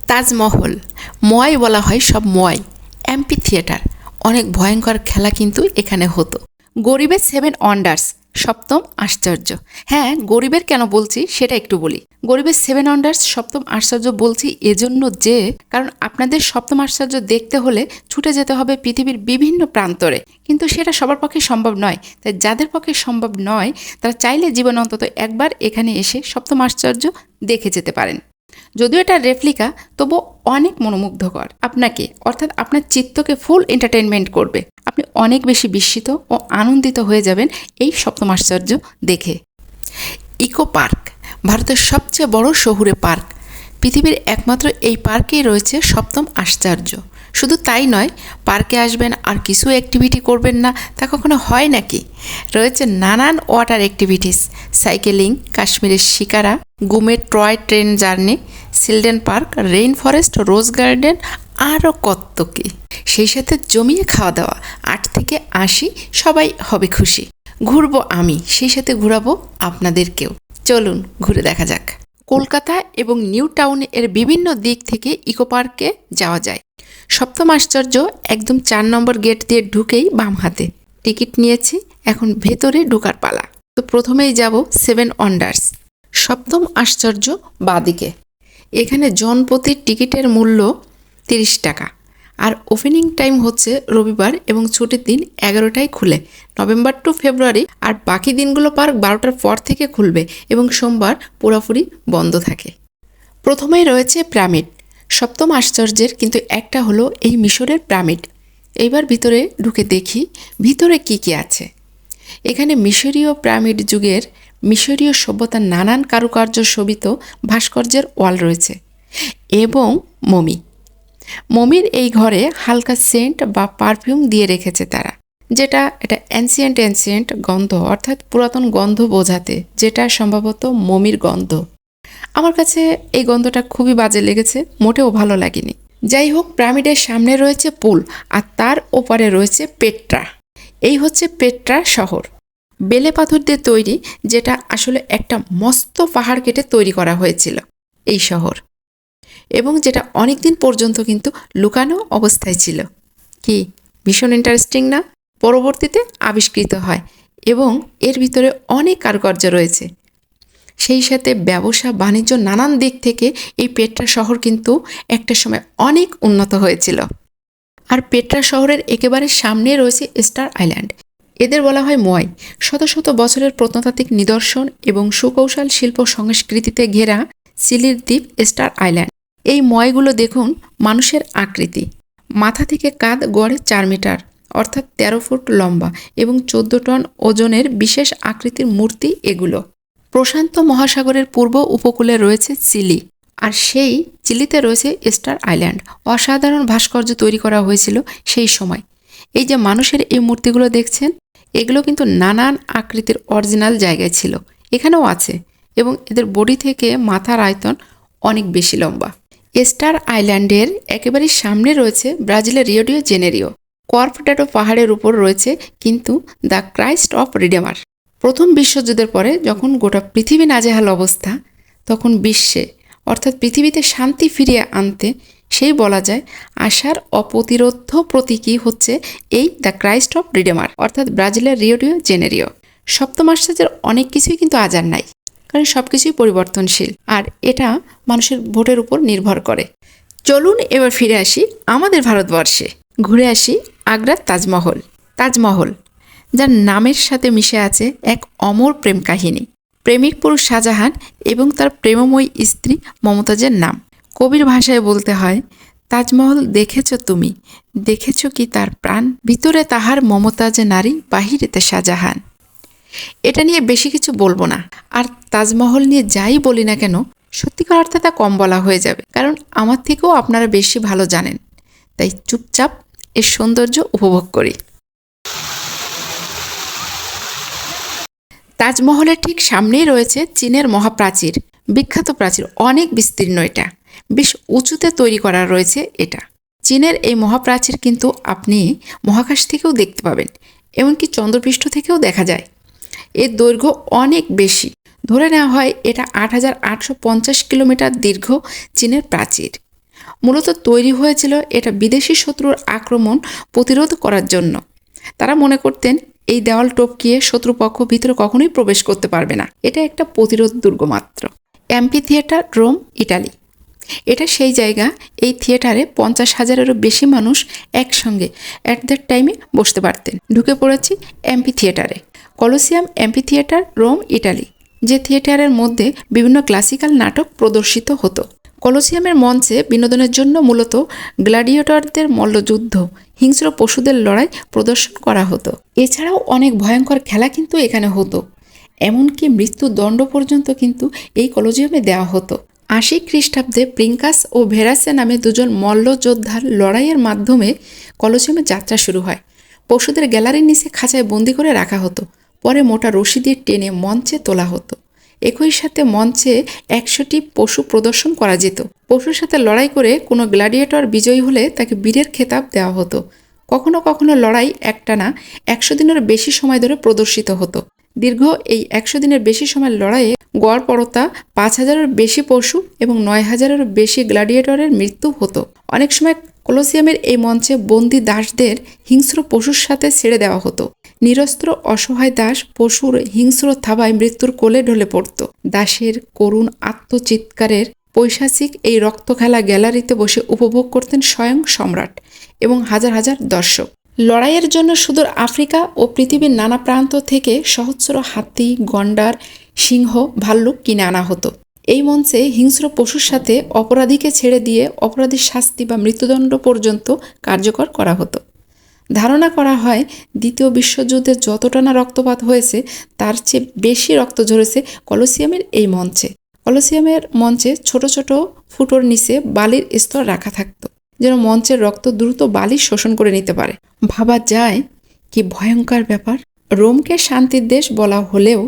তাজমহল ময় বলা হয় সব ময়। অ্যাম্পি থিয়েটার, অনেক ভয়ঙ্কর খেলা কিন্তু এখানে হতো। গরিবের 7 ওয়ান্ডার্স, সপ্তম আশ্চর্য। হ্যাঁ, গরিবের কেন বলছি সেটা একটু বলি। গরিবের 7 ওয়ান্ডার্স সপ্তম আশ্চর্য বলছি এজন্য যে, কারণ আপনাদের সপ্তম আশ্চর্য দেখতে হলে ছুটে যেতে হবে পৃথিবীর বিভিন্ন প্রান্তরে, কিন্তু সেটা সবার পক্ষে সম্ভব নয়। তাই যাদের পক্ষে সম্ভব নয় তারা চাইলে জীবনে অন্তত একবার এখানে এসে সপ্তম আশ্চর্য দেখে যেতে পারেন। যদিও এটা রেপ্লিকা, তবু অনেক মনোমুগ্ধকর। আপনাকে অর্থাৎ আপনার চিত্তকে ফুল এন্টারটেনমেন্ট করবে। আপনি অনেক বেশি বিস্মিত ও আনন্দিত হয়ে যাবেন এই সপ্তম আশ্চর্য দেখে। ইকো পার্ক ভারতের সবচেয়ে বড় শহুরে পার্ক। পৃথিবীর একমাত্র এই পার্কেই রয়েছে সপ্তম আশ্চর্য। শুধু তাই নয়, পার্কে আসবেন আর কিছু অ্যাক্টিভিটি করবেন না তা কখনো হয় নাকি? রয়েছে নানান ওয়াটার অ্যাক্টিভিটিস, সাইকেলিং, কাশ্মীরের শিকারা, গুমের toy train journey, children park, rain forest, rose garden, আরও কত কি। সেই সাথে জমিয়ে খাওয়া দাওয়া। 8 থেকে 80 সবাই হবে খুশি। ঘুরবো আমি, সেই সাথে ঘুরাবো আপনাদেরকেও। চলুন ঘুরে দেখা যাক। কলকাতা এবং নিউ টাউন এর বিভিন্ন দিক থেকে ইকো পার্কে যাওয়া যায়। সপ্তম আশ্চর্য একদম 4 নম্বর গেট দিয়ে ঢুকেই বাম হাতে। টিকিট নিয়েছি, এখন ভেতরে ঢোকার পালা। তো প্রথমেই যাব 7 ওয়ান্ডার্স। সপ্তম আশ্চর্য বাদিকে। এখানে জনপ্রতি টিকিটের মূল্য 30 টাকা। আর ওপেনিং টাইম হচ্ছে রবিবার এবং ছুটির দিন 11টায় খুলে, নভেম্বর টু ফেব্রুয়ারি। আর বাকি দিনগুলো পার্ক 12টার পর থেকে খুলবে এবং সোমবার পুরোপুরি বন্ধ থাকে। প্রথমেই রয়েছে পিরামিড। সপ্তম আশ্চর্যের কিন্তু একটা হলো এই মিশরের পিরামিড। এইবার ভিতরে ঢুকে দেখি ভিতরে কি কি আছে। এখানে মিশরীয় পিরামিড যুগের মিশরীয় সভ্যতার নানান কারুকার্য শোভিত ভাস্কর্যের ওয়াল রয়েছে এবং মমির এই ঘরে হালকা সেন্ট বা পারফিউম দিয়ে রেখেছে তারা, যেটা এটা অ্যানসিয়েন্ট গন্ধ, অর্থাৎ পুরাতন গন্ধ বোঝাতে, যেটা সম্ভবত মমির গন্ধ। আমার কাছে এই গন্ধটা খুবই বাজে লেগেছে, মোটেও ভালো লাগেনি। যাই হোক, পিরামিডের সামনে রয়েছে পুল আর তার ওপারে রয়েছে পেট্রা। এই হচ্ছে পেট্রা শহর, বেলে পাথর দিয়ে তৈরি, যেটা আসলে একটা মস্ত পাহাড় কেটে তৈরি করা হয়েছিল এই শহর, এবং যেটা অনেক দিন পর্যন্ত কিন্তু লুকানো অবস্থায় ছিল। কি ভীষণ ইন্টারেস্টিং না? পরবর্তীতে আবিষ্কৃত হয় এবং এর ভিতরে অনেক কারুকার্য রয়েছে। সেই সাথে ব্যবসা বাণিজ্য নানান দিক থেকে এই পেট্রা শহর কিন্তু একটা সময় অনেক উন্নত হয়েছিল। আর পেট্রা শহরের একেবারে সামনে রয়েছে স্টার আইল্যান্ড। এদের বলা হয় ময়। শত শত বছরের প্রত্নতাত্ত্বিক নিদর্শন এবং সুকৌশল শিল্প সংস্কৃতিতে ঘেরা চিলির দ্বীপ স্টার আইল্যান্ড। এই ময়গুলো দেখুন মানুষের আকৃতি। মাথা থেকে কাঁধ গড়ে 4 মিটার, অর্থাৎ 13 ফুট লম্বা এবং 14 টন ওজনের বিশেষ আকৃতির মূর্তি এগুলো। প্রশান্ত মহাসাগরের পূর্ব উপকূলে রয়েছে চিলি, আর সেই চিলিতে রয়েছে স্টার আইল্যান্ড। অসাধারণ ভাস্কর্য তৈরি করা হয়েছিল সেই সময়। এই যে মানুষের এই মূর্তিগুলো দেখছেন, এগুলো কিন্তু নানান আকৃতির অরিজিনাল জায়গায় ছিল, এখানেও আছে, এবং এদের বডি থেকে মাথার আয়তন অনেক বেশি লম্বা। স্টার আইল্যান্ডের একেবারে সামনে রয়েছে ব্রাজিলের রিও ডি জেনেরিও। কর্পডাডো পাহাড়ের উপর রয়েছে কিন্তু দ্য ক্রাইস্ট অফ রিডেমার। প্রথম বিশ্বযুদ্ধের পরে যখন গোটা পৃথিবী নাজেহাল অবস্থা, তখন বিশ্বে অর্থাৎ পৃথিবীতে শান্তি ফিরিয়ে আনতে সেই বলা যায় আশার অপ্রতিরোধ্য প্রতীকী হচ্ছে এই দ্য ক্রাইস্ট অফ রিডেমার, অর্থাৎ ব্রাজিলের রিও ডি জেনেরিও। সপ্তম আশ্চর্যের অনেক কিছুই কিন্তু আজ আর নাই, কারণ সব কিছুই পরিবর্তনশীল, আর এটা মানুষের ভোটের উপর নির্ভর করে। চলুন এবার ফিরে আসি আমাদের ভারতবর্ষে। ঘুরে আসি আগ্রার তাজমহল, যার নামের সাথে মিশে আছে এক অমর প্রেম কাহিনী। প্রেমিক পুরুষ শাহজাহান এবং তার প্রেমময়ী স্ত্রী মমতাজের নাম। কবির ভাষায় বলতে হয়, তাজমহল দেখেছ তুমি, দেখেছ কি তার প্রাণ, ভিতরে তাহার মমতাজ নারী, বাহিরেতে শাহজাহান। এটা নিয়ে বেশি কিছু বলবো না, আর তাজমহল নিয়ে যাই বলি না কেন, সত্যিকার অর্থে তা কম বলা হয়ে যাবে, কারণ আমার থেকেও আপনারা বেশি ভালো জানেন। তাই চুপচাপ এর সৌন্দর্য উপভোগ করি। তাজমহলের ঠিক সামনেই রয়েছে চীনের মহাপ্রাচীর, বিখ্যাত প্রাচীর, অনেক বিস্তীর্ণ। এটা বেশ উঁচুতে তৈরি করা রয়েছে। এটা চীনের এই মহাপ্রাচীর কিন্তু আপনি মহাকাশ থেকেও দেখতে পাবেন, এমনকি চন্দ্রপৃষ্ঠ থেকেও দেখা যায়। এর দৈর্ঘ্য অনেক বেশি, ধরে নেওয়া হয় এটা 8,850 কিলোমিটার দীর্ঘ চীনের প্রাচীর। মূলত তৈরি হয়েছিল এটা বিদেশি শত্রুর আক্রমণ প্রতিরোধ করার জন্য। তারা মনে করতেন এই দেওয়াল টপকিয়ে শত্রুপক্ষ ভিতরে কখনোই প্রবেশ করতে পারবে না, এটা একটা প্রতিরোধ দুর্গ মাত্র। Amphitheatre, Rome, Italy. এটা সেই জায়গা, এই থিয়েটারে 50,000-এরও বেশি মানুষ একসঙ্গে অ্যাট দ্যাট টাইমে বসতে পারতেন। ঢুকে পড়েছি অ্যাম্পি থিয়েটারে। Colosseum amphitheatre, Rome, Italy, যে থিয়েটারের মধ্যে বিভিন্ন ক্লাসিক্যাল নাটক প্রদর্শিত হতো। কলোসিয়ামের মঞ্চে বিনোদনের জন্য মূলত গ্ল্যাডিয়েটরদের মল্লযুদ্ধ, হিংস্র পশুদের লড়াই প্রদর্শন করা হতো। এছাড়াও অনেক ভয়ঙ্কর খেলা কিন্তু এখানে হতো, এমনকি মৃত্যুদণ্ড পর্যন্ত কিন্তু এই কলোসিয়ামে দেওয়া হতো। 80 খ্রিস্টাব্দে প্রিঙ্কাস ও ভেরাসে নামে দুজন মল্লযোদ্ধার লড়াইয়ের মাধ্যমে কলোসিয়ামে যাত্রা শুরু হয়। পশুদের গ্যালারির নিচে খাঁচায় বন্দি করে রাখা হতো, পরে মোটা রশি দিয়ে টেনে মঞ্চে তোলা হতো। একই সাথে মঞ্চে 100টি পশু প্রদর্শন করা যেত। পশুর সাথে লড়াই করে কোনো গ্ল্যাডিয়েটর বিজয়ী হলে তাকে বীরের খেতাব দেওয়া হতো। কখনো কখনো লড়াই একটানা 100 দিনের বেশি সময় ধরে প্রদর্শিত হতো। দীর্ঘ এই 100 দিনের বেশি সময় লড়াইয়ে গড় পড়তা 5,000-এর বেশি পশু এবং 9,000-এরও বেশি গ্ল্যাডিয়েটরের মৃত্যু হতো। অনেক সময় কলোসিয়ামের এই মঞ্চে বন্দি দাসদের হিংস্র পশুর সাথে ছেড়ে দেওয়া হতো। নিরস্ত্র অসহায় দাস পশুর হিংস্র থাবায় মৃত্যুর কোলে ঢলে পড়ত। দাসের করুণ আত্মচিৎকারের পৈশাচিক এই রক্তখেলা গ্যালারিতে বসে উপভোগ করতেন স্বয়ং সম্রাট এবং হাজার হাজার দর্শক। লড়াইয়ের জন্য সুদূর আফ্রিকা ও পৃথিবীর নানা প্রান্ত থেকে সহস্র হাতি, গন্ডার, সিংহ, ভাল্লুক কিনে আনা হতো। এই মঞ্চে হিংস্র পশুর সাথে অপরাধীকে ছেড়ে দিয়ে অপরাধীর শাস্তি বা মৃত্যুদণ্ড পর্যন্ত কার্যকর করা হতো। ধারণা করা হয় দ্বিতীয় বিশ্বযুদ্ধে যতটা না রক্তপাত হয়েছে তার চেয়ে বেশি রক্ত ঝরেছে কলোসিয়ামের এই মঞ্চে। কলোসিয়ামের মঞ্চে ছোট ছোট ফুটোর নিচে বালির স্তর রাখা থাকতো, যেন মঞ্চের রক্ত দ্রুত বালি শোষণ করে নিতে পারে। ভাবা যায় কি ভয়ঙ্কর ব্যাপার। রোমকে শান্তির দেশ বলা হলেও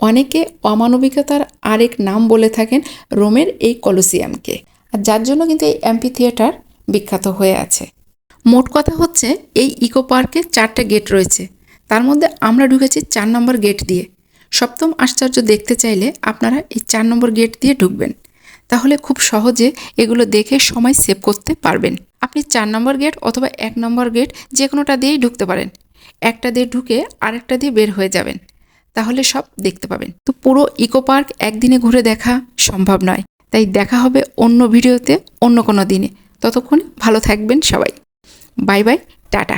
অনেকে অমানবিকতার আরেক নাম বলে থাকেন রোমের এই কলোসিয়ামকে, আর যার জন্য কিন্তু এই অ্যাম্পি থিয়েটার বিখ্যাত হয়ে আছে। মোট কথা হচ্ছে এই ইকো পার্কে 4টে গেট রয়েছে, তার মধ্যে আমরা ঢুকেছি 4 নম্বর গেট দিয়ে। সপ্তম আশ্চর্য দেখতে চাইলে আপনারা এই 4 নম্বর গেট দিয়ে ঢুকবেন, তাহলে খুব সহজে এগুলো দেখে সময় সেভ করতে পারবেন। আপনি 4 নম্বর গেট অথবা 1 নম্বর গেট যে কোনোটা দিয়েই ঢুকতে পারেন। একটা দিয়ে ঢুকে আরেকটা দিয়ে বের হয়ে যাবেন, তাহলে সব দেখতে পাবেন। তো পুরো ইকো পার্ক একদিনে ঘুরে দেখা সম্ভব নয়, তাই দেখা হবে অন্য ভিডিওতে অন্য কোনো দিনে। ততক্ষণ ভালো থাকবেন সবাই। Bye bye, tata.